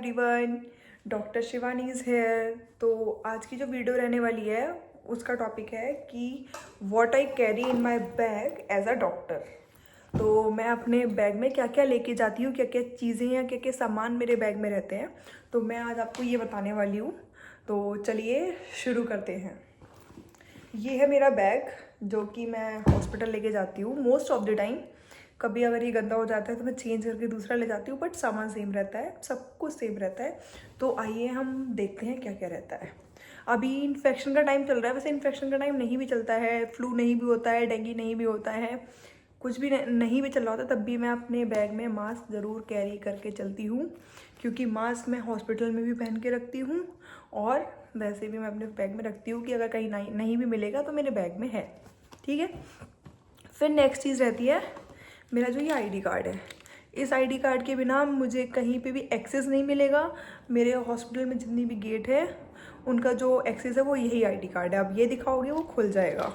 Everyone, doctor Shivani is here. तो आज की जो वीडियो रहने वाली है उसका टॉपिक है कि what I carry in my bag as a doctor. तो मैं अपने बैग में क्या क्या लेके जाती हूँ, क्या क्या चीज़ें या क्या क्या सामान मेरे बैग में रहते हैं, तो मैं आज आपको ये बताने वाली हूँ। तो चलिए शुरू करते हैं। ये है मेरा बैग जो कि मैं हॉस्पिटल लेके जाती हूँ मोस्ट ऑफ द टाइम। कभी अगर ये गंदा हो जाता है तो मैं चेंज करके दूसरा ले जाती हूँ, बट सामान सेम रहता है, सब कुछ सेम रहता है। तो आइए हम देखते हैं क्या क्या रहता है। अभी इन्फेक्शन का टाइम चल रहा है, वैसे इन्फेक्शन का टाइम नहीं भी चलता है, फ्लू नहीं भी होता है, डेंगू नहीं भी होता है, कुछ भी नहीं भी चल रहा होता, तब भी मैं अपने बैग में मास्क ज़रूर कैरी करके चलती हूँ, क्योंकि मास्क मैं हॉस्पिटल में भी पहन के रखती हूँ और वैसे भी मैं अपने बैग में रखती हूँ कि अगर कहीं नहीं भी मिलेगा तो मेरे बैग में है। ठीक है। फिर नेक्स्ट चीज़ रहती है मेरा जो ये आईडी कार्ड है। इस आईडी कार्ड के बिना मुझे कहीं पे भी एक्सेस नहीं मिलेगा। मेरे हॉस्पिटल में जितनी भी गेट है उनका जो एक्सेस है वो यही आईडी कार्ड है। अब ये दिखाओगे वो खुल जाएगा।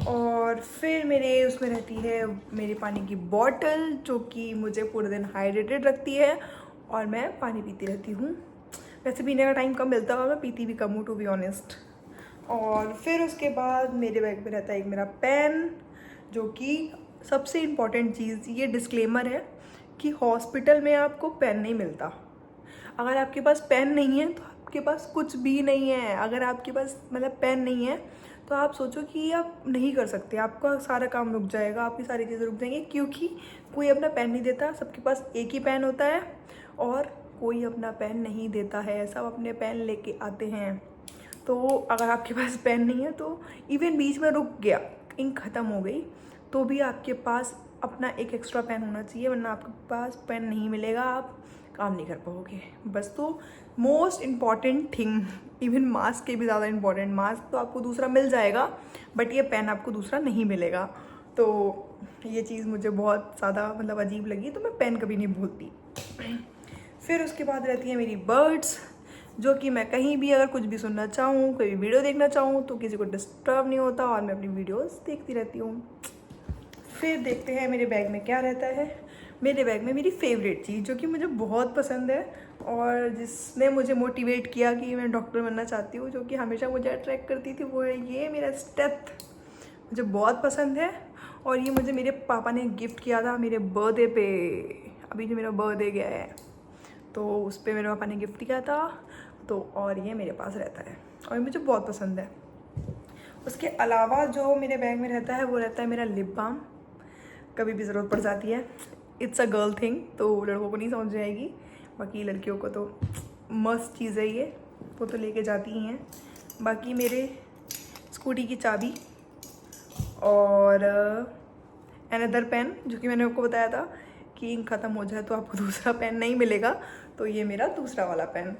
और फिर मेरे उसमें रहती है मेरी पानी की बॉटल जो कि मुझे पूरे दिन हाइड्रेटेड रखती है और मैं पानी पीती रहती हूँ। वैसे पीने का टाइम कम मिलता है और मैं पीती भी कम हूँ, टू बी ऑनेस्ट। और फिर उसके बाद मेरे बैग में रहता है एक मेरा पेन, जो कि सबसे इम्पॉर्टेंट चीज़, ये डिस्क्लेमर है कि हॉस्पिटल में आपको पेन नहीं मिलता। अगर आपके पास पेन नहीं है तो आपके पास कुछ भी नहीं है। अगर आपके पास मतलब पेन नहीं है तो आप सोचो कि आप नहीं कर सकते, आपका सारा काम रुक जाएगा, आपकी सारी चीज़ें रुक जाएंगी, क्योंकि कोई अपना पेन नहीं देता। सबके पास एक ही पेन होता है और कोई अपना पेन नहीं देता है, सब अपने पेन लेके आते हैं। तो अगर आपके पास पेन नहीं है तो इवन बीच में रुक गया, इंक ख़त्म हो गई, तो भी आपके पास अपना एक एक्स्ट्रा पेन होना चाहिए, वरना आपके पास पेन नहीं मिलेगा, आप काम नहीं कर पाओगे बस। तो most important thing, even mask के भी ज़्यादा इम्पॉर्टेंट, मास्क तो आपको दूसरा मिल जाएगा बट ये पेन आपको दूसरा नहीं मिलेगा। तो ये चीज़ मुझे बहुत ज़्यादा मतलब अजीब लगी, तो मैं पेन कभी नहीं भूलती। फिर उसके बाद रहती है मेरी बर्ड्स, जो कि मैं कहीं भी अगर कुछ भी सुनना चाहूँ, कोई भी वीडियो देखना चाहूँ तो किसी को डिस्टर्ब नहीं होता और मैं अपनी वीडियोस देखती रहती हूँ। फिर देखते हैं मेरे बैग में क्या रहता है। मेरे बैग में मेरी फेवरेट चीज़ जो कि मुझे बहुत पसंद है और जिसने मुझे मोटिवेट किया कि मैं डॉक्टर बनना चाहती हूँ, जो कि हमेशा मुझे अट्रैक्ट करती थी, वो है ये मेरा स्टेथ। मुझे बहुत पसंद है और ये मुझे मेरे पापा ने गिफ्ट किया था मेरे बर्थडे पे। अभी जो मेरा बर्थडे गया है तो उस पर मेरे पापा ने गिफ्ट किया था, तो और ये मेरे पास रहता है और मुझे बहुत पसंद है। उसके अलावा जो मेरे बैग में रहता है वो रहता है मेरा लिप बाम। कभी भी ज़रूरत पड़ जाती है, इट्स अ गर्ल थिंग, तो लड़कों को नहीं समझ जाएगी, बाकी लड़कियों को तो मस्त चीज़ है ये, वो तो लेके जाती ही हैं। बाकी मेरे स्कूटी की चाबी और अनदर पेन, जो कि मैंने आपको बताया था कि इंक ख़त्म हो जाए तो आपको दूसरा पेन नहीं मिलेगा, तो ये मेरा दूसरा वाला पेन।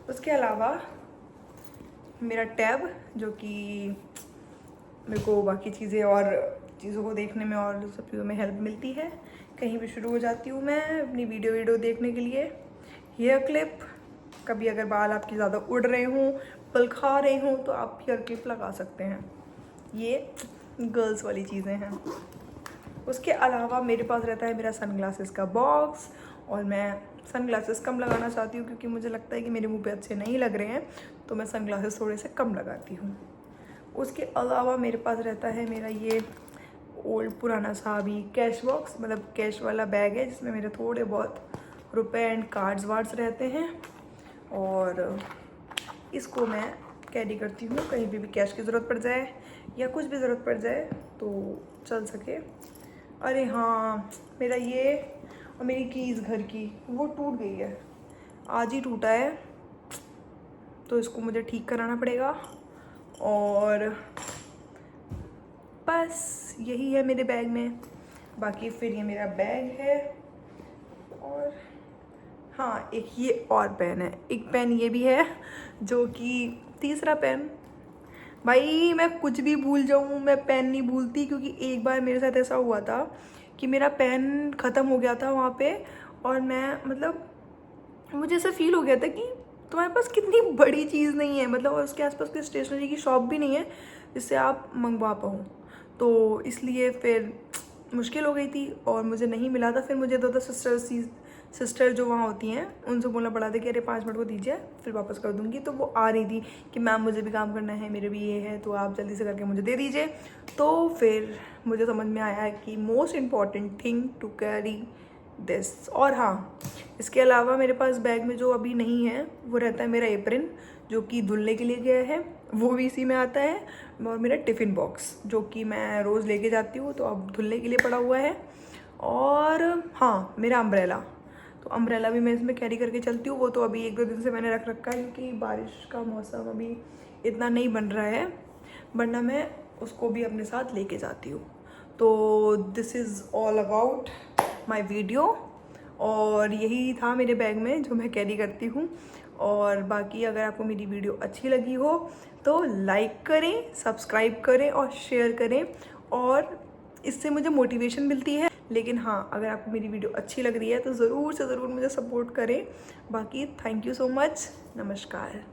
उसके अलावा मेरा टैब, जो कि मेरे को बाकी चीज़ें और चीज़ों को देखने में और सब चीज़ों में हेल्प मिलती है। कहीं भी शुरू हो जाती हूँ मैं अपनी वीडियो देखने के लिए। हेयर क्लिप, कभी अगर बाल आपके ज़्यादा उड़ रहे हों, पल खा रहे हों, तो आप हेयर क्लिप लगा सकते हैं। ये गर्ल्स वाली चीज़ें हैं। उसके अलावा मेरे पास रहता है मेरा सनग्लासेस का बॉक्स, और मैं सनग्लासेस कम लगाना चाहती हूँ क्योंकि मुझे लगता है कि मेरे मुंह पे अच्छे नहीं लग रहे हैं, तो मैं सनग्लासेस थोड़े से कम लगाती हूँ। उसके अलावा मेरे पास रहता है मेरा ये ओल्ड पुराना सा भी कैश बॉक्स, मतलब कैश वाला बैग है जिसमें मेरे थोड़े बहुत रुपए एंड कार्ड्स वार्ड्स रहते हैं, और इसको मैं कैरी करती हूँ कहीं भी कैश की ज़रूरत पड़ जाए या कुछ भी ज़रूरत पड़ जाए तो चल सके। अरे हाँ, मेरा ये और मेरी कीज़ घर की वो टूट गई है, आज ही टूटा है, तो इसको मुझे ठीक कराना पड़ेगा। और बस यही है मेरे बैग में। बाकी फिर ये मेरा बैग है, और हाँ एक ये और पेन है, एक पेन ये भी है, जो कि तीसरा पेन। भाई मैं कुछ भी भूल जाऊँ, मैं पेन नहीं भूलती, क्योंकि एक बार मेरे साथ ऐसा हुआ था कि मेरा पेन ख़त्म हो गया था वहाँ पे, और मैं मतलब मुझे ऐसा फील हो गया था कि तुम्हारे पास कितनी बड़ी चीज़ नहीं है, मतलब और उसके आसपास कोई स्टेशनरी की शॉप भी नहीं है जिससे आप मंगवा पाओ, तो इसलिए फिर मुश्किल हो गई थी और मुझे नहीं मिला था। फिर मुझे तो सिस्टर जो वहाँ होती हैं उनसे बोलना पड़ा था कि अरे 5 मिनट को दीजिए फिर वापस कर दूँगी। तो वो आ रही थी कि मैम मुझे भी काम करना है, मेरे भी ये है, तो आप जल्दी से करके मुझे दे दीजिए। तो फिर मुझे समझ में आया कि most important thing to carry this. और हाँ, इसके अलावा मेरे पास बैग में जो अभी नहीं है वो रहता है मेरा एप्रन, जो कि धुलने के लिए गया है, वो भी इसी में आता है। और मेरा टिफ़िन बॉक्स जो कि मैं रोज़ लेके जाती हूँ, तो अब धुलने के लिए पड़ा हुआ है। और हाँ, मेरा अम्ब्रेला, तो अम्ब्रेला भी मैं इसमें कैरी करके चलती हूँ। वो तो अभी 1-2 दिन से मैंने रख रखा है क्योंकि बारिश का मौसम अभी इतना नहीं बन रहा है, वरना मैं उसको भी अपने साथ लेके जाती हूँ। तो this is all about my video, और यही था मेरे बैग में जो मैं कैरी करती हूँ। और बाकी अगर आपको मेरी वीडियो अच्छी लगी हो तो लाइक करें, सब्सक्राइब करें और शेयर करें, और इससे मुझे मोटिवेशन मिलती है। लेकिन हाँ, अगर आपको मेरी वीडियो अच्छी लग रही है तो ज़रूर से ज़रूर मुझे सपोर्ट करें। बाकी थैंक यू सो मच, नमस्कार।